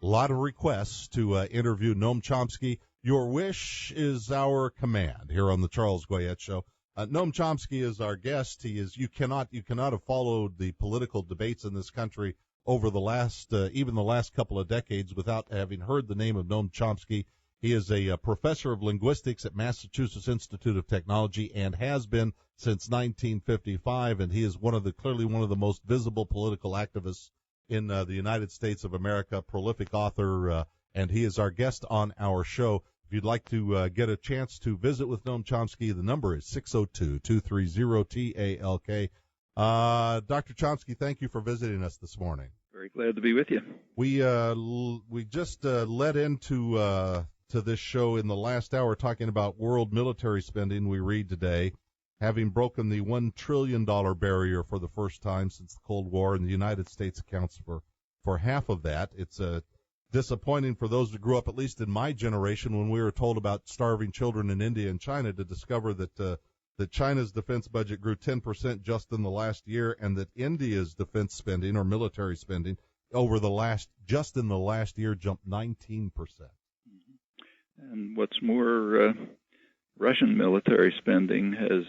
A lot of requests to interview Noam Chomsky. Your wish is our command here on the Charles Goyette Show. Noam Chomsky is our guest. You cannot have followed the political debates in this country over the last, even the last couple of decades without having heard the name of Noam Chomsky. He is a professor of linguistics at Massachusetts Institute of Technology and has been since 1955, and he is clearly one of the most visible political activists in the United States of America, prolific author, and he is our guest on our show. If you'd like to get a chance to visit with Noam Chomsky, the number is 602-230-TALK. Dr. Chomsky, thank you for visiting us this morning. Very glad to be with you. We just led into to this show in the last hour talking about world military spending. We read today, having broken the $1 trillion barrier for the first time since the Cold War, and the United States accounts for half of that. It's disappointing for those who grew up, at least in my generation, when we were told about starving children in India and China, to discover that China's defense budget grew 10% just in the last year, and that India's defense spending or military spending just in the last year jumped 19%. And what's more, Russian military spending has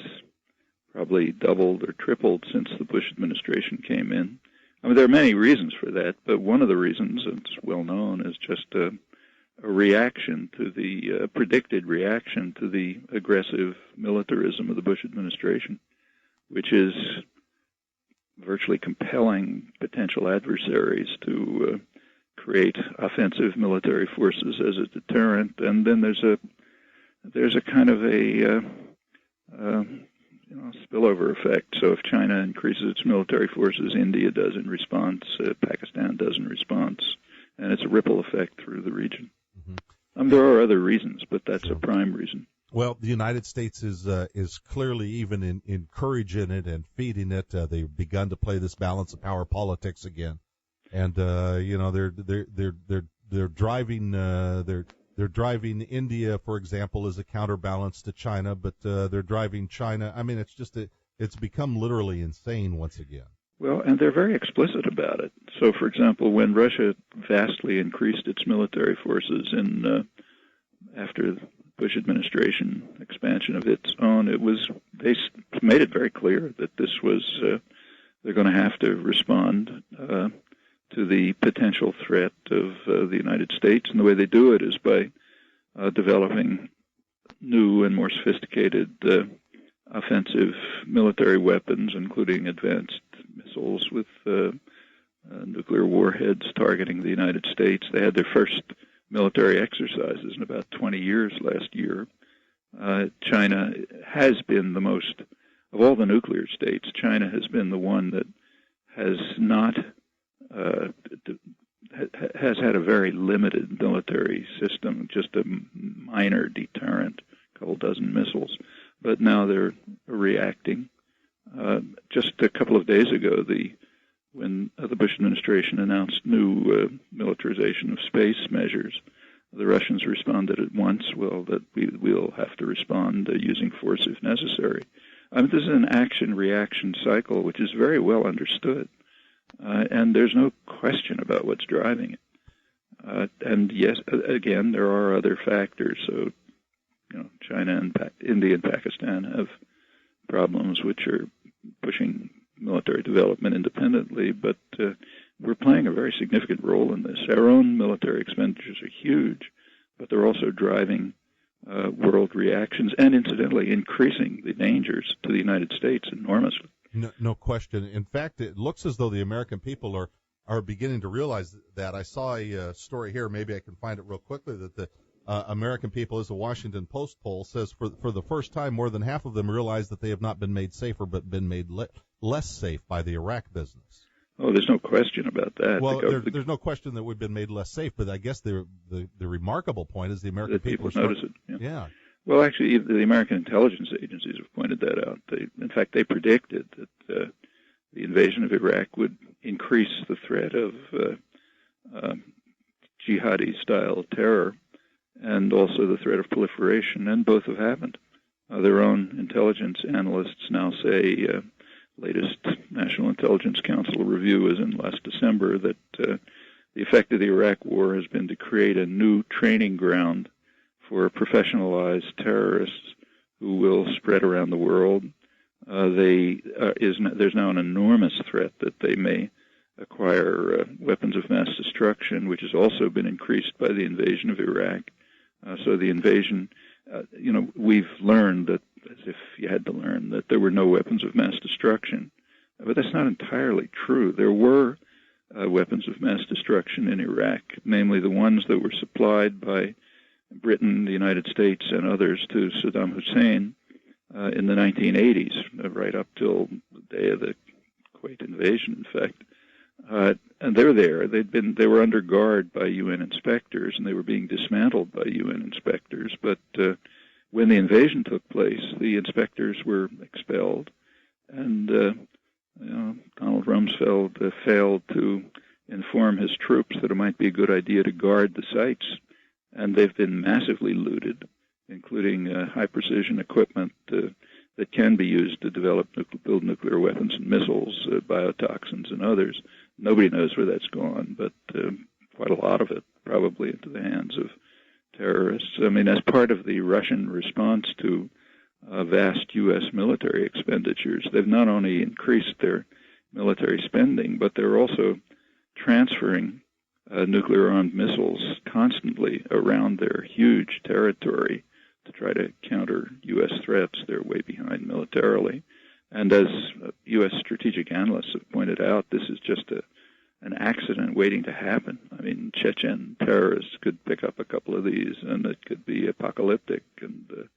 probably doubled or tripled since the Bush administration came in. I mean, there are many reasons for that, but one of the reasons, it's well known, is just a reaction to the predicted reaction to the aggressive militarism of the Bush administration, which is virtually compelling potential adversaries to create offensive military forces as a deterrent. And then there's a kind of a spillover effect. So if China increases its military forces, India does in response, Pakistan does in response, and it's a ripple effect through the region. Mm-hmm. There are other reasons, but that's a prime reason. Well, the United States is clearly even encouraging it and feeding it. They've begun to play this balance of power politics again, and they're driving They're driving India, for example, as a counterbalance to China, but they're driving China. I mean, it's become literally insane once again. Well, and they're very explicit about it. So, for example, when Russia vastly increased its military forces after the Bush administration expansion of its own, they made it very clear that this was they're going to have to respond to the potential threat of the United States, and the way they do it is by developing new and more sophisticated offensive military weapons, including advanced missiles with nuclear warheads targeting the United States. They had their first military exercises in about 20 years last year. China has been the most, of all the nuclear states, China has been the one that has not has had a very limited military system, just a minor deterrent, a couple dozen missiles. But now they're reacting. Just a couple of days ago, when the Bush administration announced new militarization of space measures, the Russians responded at once, well, that we'll have to respond using force if necessary. I mean, this is an action-reaction cycle, which is very well understood. And there's no question about what's driving it. And yes, again, there are other factors. So, China and India and Pakistan have problems which are pushing military development independently, but we're playing a very significant role in this. Our own military expenditures are huge, but they're also driving world reactions and, incidentally, increasing the dangers to the United States enormously. No question. In fact, it looks as though the American people are beginning to realize that. I saw a story here, maybe I can find it real quickly, that the American people, as a Washington Post poll says, for the first time, more than half of them realize that they have not been made safer, but been made less safe by the Iraq business. Oh, there's no question about that. Well, there's no question that we've been made less safe, but I guess the remarkable point is the American people notice it. Yeah. Well, actually, the American intelligence agencies have pointed that out. In fact, they predicted that the invasion of Iraq would increase the threat of jihadi-style terror and also the threat of proliferation, and both have happened. Their own intelligence analysts now say, latest National Intelligence Council review is in last December, that the effect of the Iraq War has been to create a new training ground for professionalized terrorists who will spread around the world. There's now an enormous threat that they may acquire weapons of mass destruction, which has also been increased by the invasion of Iraq. So the invasion, we've learned that, as if you had to learn, that there were no weapons of mass destruction. But that's not entirely true. There were weapons of mass destruction in Iraq, namely the ones that were supplied by Britain, the United States, and others to Saddam Hussein in the 1980s, right up till the day of the Kuwait invasion, in fact. And they're there. They were under guard by UN inspectors, and they were being dismantled by UN inspectors. But when the invasion took place, the inspectors were expelled, and Donald Rumsfeld failed to inform his troops that it might be a good idea to guard the sites, and they've been massively looted, including high-precision equipment that can be used to build nuclear weapons and missiles, biotoxins and others. Nobody knows where that's gone, but quite a lot of it probably into the hands of terrorists. I mean, as part of the Russian response to vast U.S. military expenditures, they've not only increased their military spending, but they're also transferring nuclear-armed missiles constantly around their huge territory to try to counter U.S. threats. They're way behind militarily. And as U.S. strategic analysts have pointed out, this is just an accident waiting to happen. I mean, Chechen terrorists could pick up a couple of these, and it could be apocalyptic. And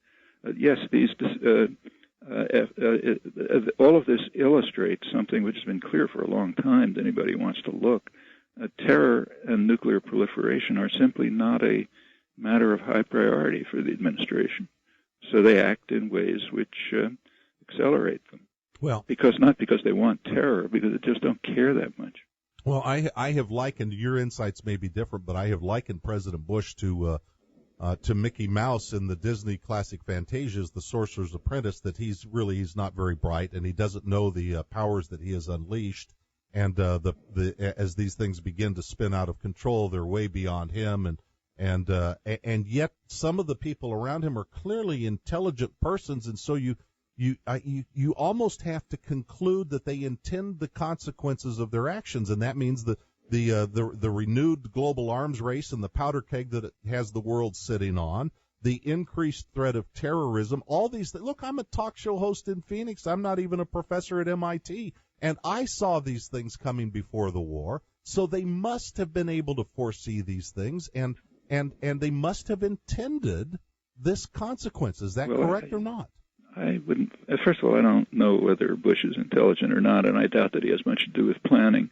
yes, all of this illustrates something which has been clear for a long time to anybody who wants to look. Terror and nuclear proliferation are simply not a matter of high priority for the administration. So they act in ways which accelerate them. Well, not because they want terror, because they just don't care that much. Well, I have likened, your insights may be different, but I have likened President Bush to Mickey Mouse in the Disney classic Fantasia's The Sorcerer's Apprentice, that he's not very bright, and he doesn't know the powers that he has unleashed. And as these things begin to spin out of control, they're way beyond him, and yet some of the people around him are clearly intelligent persons, and so you almost have to conclude that they intend the consequences of their actions, and that means the renewed global arms race and the powder keg that it has the world sitting on, the increased threat of terrorism, all these things. Look, I'm a talk show host in Phoenix. I'm not even a professor at MIT. And I saw these things coming before the war, so they must have been able to foresee these things, and they must have intended this consequence. Is that correct or not? I wouldn't. First of all, I don't know whether Bush is intelligent or not, and I doubt that he has much to do with planning.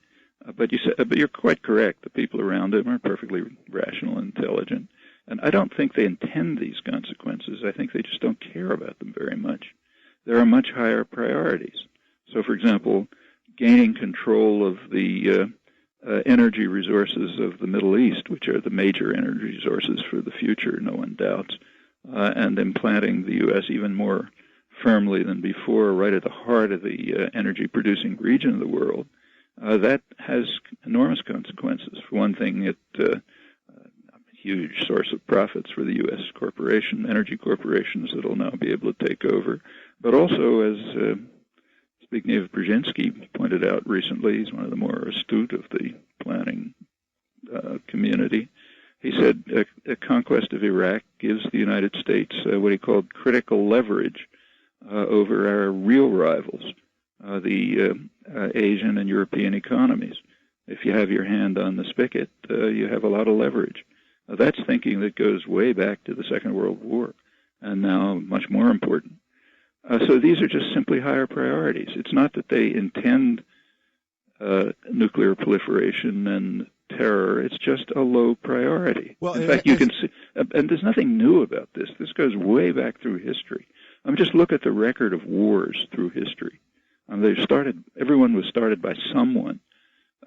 But you're quite correct. The people around him are perfectly rational and intelligent, and I don't think they intend these consequences. I think they just don't care about them very much. There are much higher priorities. So, for example, gaining control of the energy resources of the Middle East, which are the major energy resources for the future, no one doubts, and implanting the U.S. even more firmly than before right at the heart of the energy-producing region of the world, that has enormous consequences. For one thing, it's a huge source of profits for the U.S. energy corporations that will now be able to take over. But also, as Zbigniew Brzezinski pointed out recently, he's one of the more astute of the planning community. He said a conquest of Iraq gives the United States what he called critical leverage over our real rivals, the Asian and European economies. If you have your hand on the spigot, you have a lot of leverage. That's thinking that goes way back to the Second World War, and now much more important. So these are just simply higher priorities. It's not that they intend nuclear proliferation and terror. It's just a low priority. Well, in fact, you can see, and there's nothing new about this. This goes way back through history. Just look at the record of wars through history. Everyone was started by someone,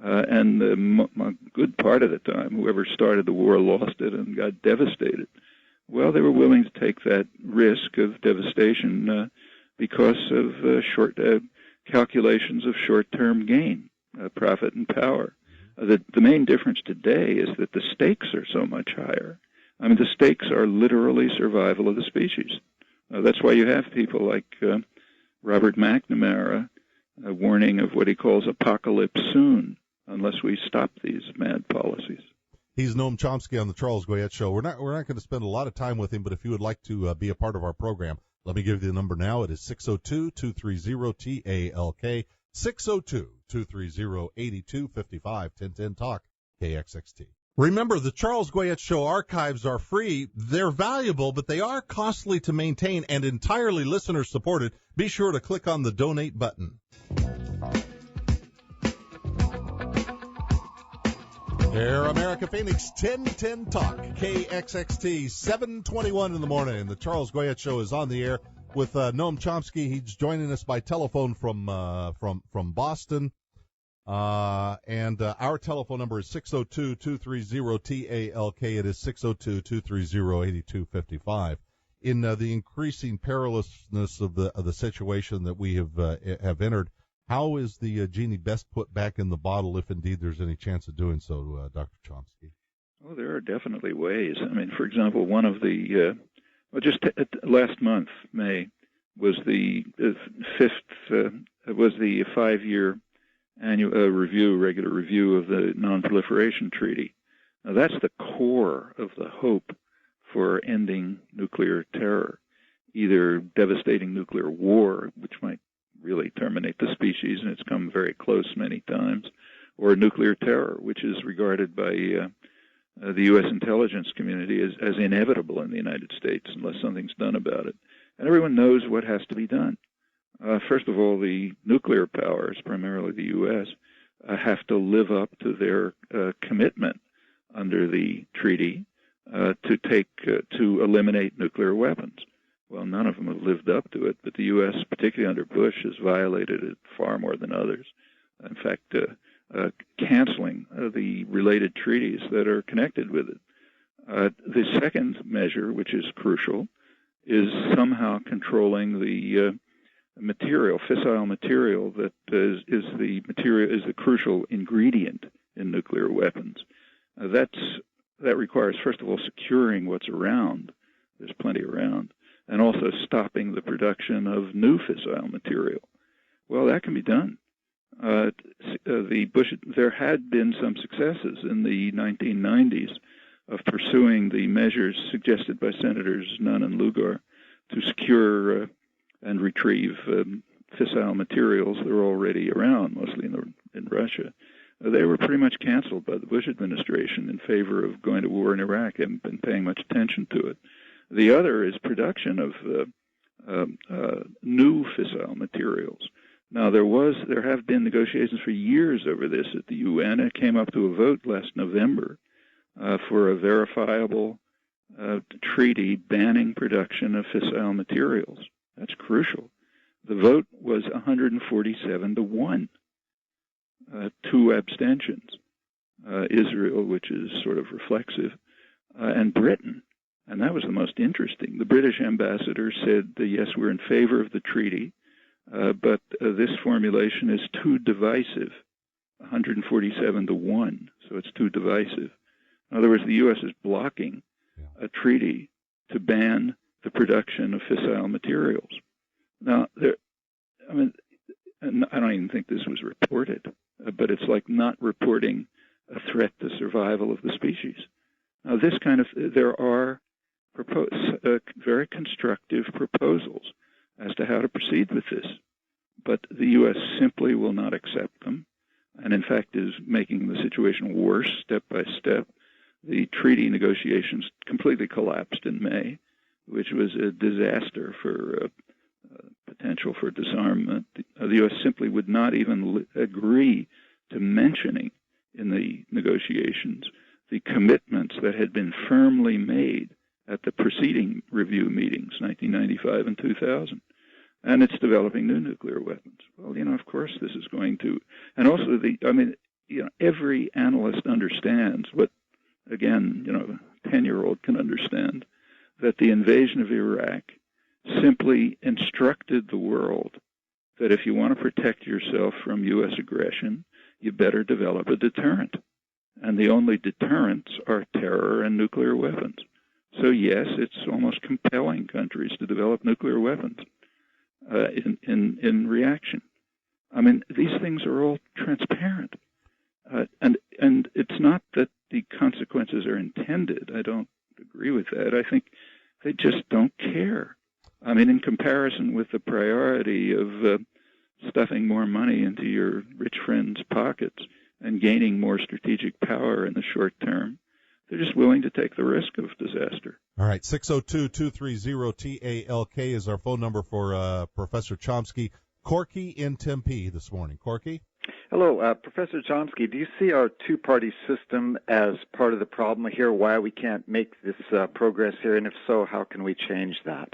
and a good part of the time, whoever started the war lost it and got devastated. Well, they were willing to take that risk of devastation because of calculations of short-term gain, profit and power. The main difference today is that the stakes are so much higher. I mean, the stakes are literally survival of the species. That's why you have people like Robert McNamara warning of what he calls apocalypse soon, unless we stop these mad policies. He's Noam Chomsky on the Charles Goyette Show. We're not going to spend a lot of time with him, but if you would like to be a part of our program, let me give you the number now. It is 602-230-TALK, 602-230-8255, 1010 Talk, KXXT. Remember, the Charles Goyette Show archives are free. They're valuable, but they are costly to maintain and entirely listener-supported. Be sure to click on the donate button. Air America Phoenix, 1010 Talk, KXXT, 7:21 in the morning. The Charles Goyette Show is on the air with Noam Chomsky. He's joining us by telephone from Boston. And our telephone number is 602-230-TALK. It is 602-230-8255. In the increasing perilousness of the situation that we have entered, how is the genie best put back in the bottle, if indeed there's any chance of doing so, Dr. Chomsky? Oh, there are definitely ways. I mean, for example, one of the last month, May, was the five-year annual regular review of the Non-Proliferation Treaty. Now, that's the core of the hope for ending nuclear terror, either devastating nuclear war, which might really terminate the species, and it's come very close many times, or nuclear terror, which is regarded by the U.S. intelligence community as inevitable in the United States unless something's done about it. And everyone knows what has to be done. First of all, the nuclear powers, primarily the U.S., have to live up to their commitment under the treaty to eliminate nuclear weapons. Well, none of them have lived up to it, but the U.S., particularly under Bush, has violated it far more than others. In fact, canceling the related treaties that are connected with it. The second measure, which is crucial, is somehow controlling the fissile material that is the crucial ingredient in nuclear weapons. That requires, first of all, securing what's around. There's plenty around. And also stopping the production of new fissile material. Well, that can be done. There had been some successes in the 1990s of pursuing the measures suggested by Senators Nunn and Lugar to secure and retrieve fissile materials that are already around, mostly in Russia. They were pretty much canceled by the Bush administration in favor of going to war in Iraq and been paying much attention to it. The other is production of new fissile materials. Now, there have been negotiations for years over this at the UN. It came up to a vote last November for a verifiable treaty banning production of fissile materials. That's crucial. The vote was 147-1, 2 abstentions. Israel, which is sort of reflexive, and Britain. And that was the most interesting. The British ambassador said, yes, we're in favor of the treaty, but this formulation is too divisive, 147-1, so it's too divisive. In other words, the U.S. is blocking a treaty to ban the production of fissile materials. Now, I don't even think this was reported, but it's like not reporting a threat to survival of the species. Now, there are very constructive proposals as to how to proceed with this, but the U.S. simply will not accept them, and in fact is making the situation worse step by step. The treaty negotiations completely collapsed in May, which was a disaster for potential for disarmament. The U.S. simply would not even agree to mentioning in the negotiations the commitments that had been firmly made at the preceding review meetings, 1995 and 2000. And it's developing new nuclear weapons. Well, of course this is going to, and also every analyst understands what, again, a 10-year-old can understand, that the invasion of Iraq simply instructed the world that if you want to protect yourself from U.S. aggression, you better develop a deterrent. And the only deterrents are terror and nuclear weapons. So yes, it's almost compelling countries to develop nuclear weapons in reaction. I mean, these things are all transparent. And it's not that the consequences are intended. I don't agree with that. I think they just don't care. I mean, in comparison with the priority of stuffing more money into your rich friends' pockets and gaining more strategic power in the short term, they're just willing to take the risk of disaster. All right, 602-230-TALK is our phone number for Professor Chomsky. Corky in Tempe this morning. Corky? Hello, Professor Chomsky. Do you see our two-party system as part of the problem here, why we can't make this progress here, and if so, how can we change that?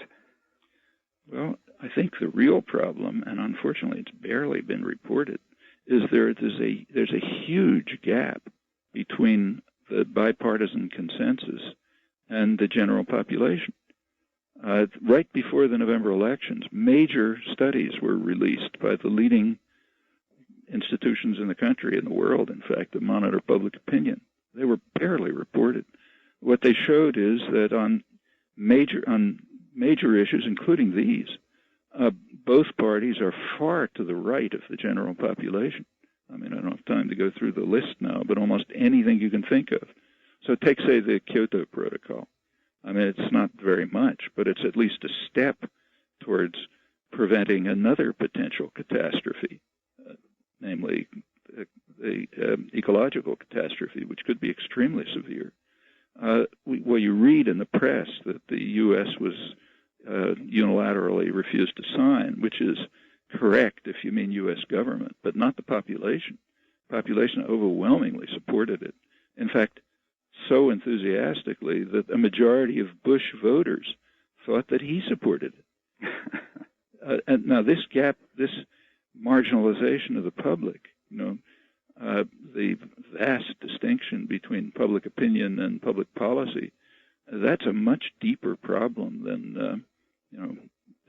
Well, I think the real problem, and unfortunately it's barely been reported, is there's a huge gap between the bipartisan consensus and the general population. Right before the November elections, major studies were released by the leading institutions in the country, in the world, in fact, that monitor public opinion. They were barely reported. What they showed is that on major issues, including these, both parties are far to the right of the general population. I mean, I don't have time to go through the list now, but almost anything you can think of. So take, say, the Kyoto Protocol. I mean, it's not very much, but it's at least a step towards preventing another potential catastrophe, namely the ecological catastrophe, which could be extremely severe. Well, you read in the press that the U.S. was unilaterally refused to sign, which is correct if you mean U.S. government, but not the population. Population overwhelmingly supported it. In fact, so enthusiastically that a majority of Bush voters thought that he supported it. And now this gap, this marginalization of the public, the vast distinction between public opinion and public policy, that's a much deeper problem than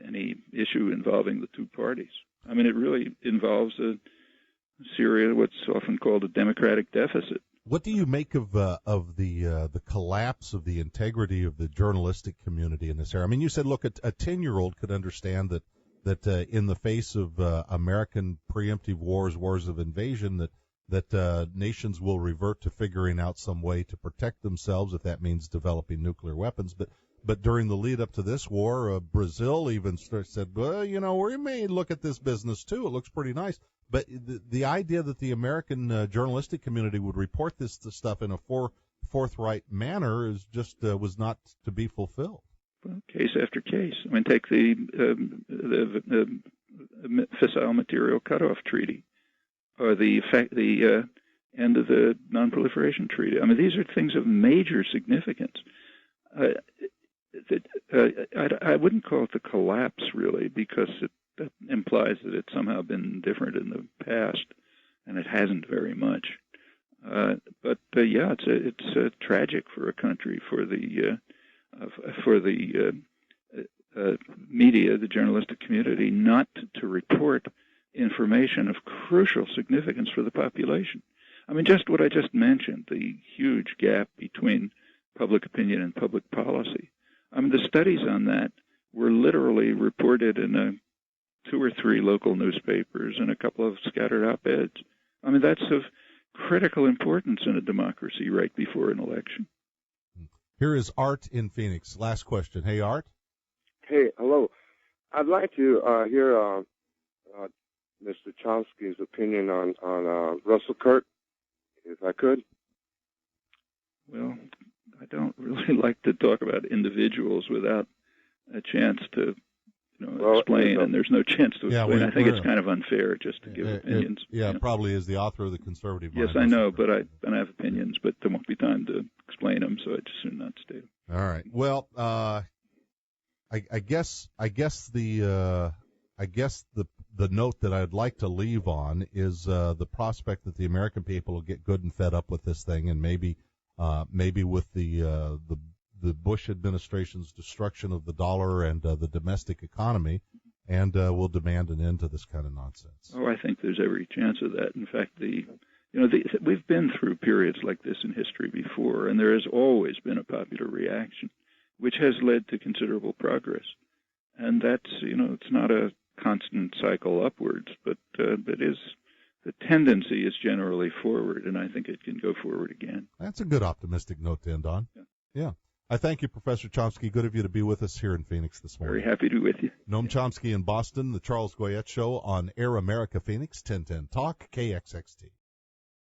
any issue involving the two parties. I mean, it really involves what's often called a democratic deficit. What do you make of the collapse of the integrity of the journalistic community in this area? I mean, you said, look, a 10-year-old could understand that in the face of American preemptive wars of invasion, that nations will revert to figuring out some way to protect themselves, if that means developing nuclear weapons. But during the lead up to this war, Brazil even said, well, we may look at this business too. It looks pretty nice. But the idea that the American journalistic community would report this stuff in a forthright manner is just was not to be fulfilled. Well, case after case. I mean, take the Fissile Material Cutoff Treaty, or the end of the Non-Proliferation Treaty. I mean, these are things of major significance. I wouldn't call it the collapse, really, because that implies that it's somehow been different in the past, and it hasn't very much. But it's tragic for a country, for the media, the journalistic community, not to report information of crucial significance for the population. I mean, just what I just mentioned, the huge gap between public opinion and public policy. I mean, the studies on that were literally reported in 2 or 3 local newspapers and a couple of scattered op-eds. I mean, that's of critical importance in a democracy right before an election. Here is Art in Phoenix. Last question. Hey, Art. Hey, hello. I'd like to hear Mr. Chomsky's opinion on Russell Kirk, if I could. Well, I don't really like to talk about individuals without a chance to explain, and there's no chance to explain. I think it's kind of unfair just to give opinions. It probably is the author of the Conservative Mind. Yes, I know, but I have opinions, but there won't be time to explain them, so I'd just soon not state them. All right. Well, I guess the note that I'd like to leave on is the prospect that the American people will get good and fed up with this thing, and maybe with the Bush administration's destruction of the dollar and the domestic economy, and will demand an end to this kind of nonsense. Oh, I think there's every chance of that. In fact, the We've been through periods like this in history before, and there has always been a popular reaction, which has led to considerable progress. And that's, it's not a constant cycle upwards, but the tendency is generally forward, and I think it can go forward again. That's a good optimistic note to end on. Yeah. I thank you, Professor Chomsky. Good of you to be with us here in Phoenix this morning. Very happy to be with you. Noam Chomsky in Boston, the Charles Goyette Show on Air America Phoenix, 1010 Talk, KXXT.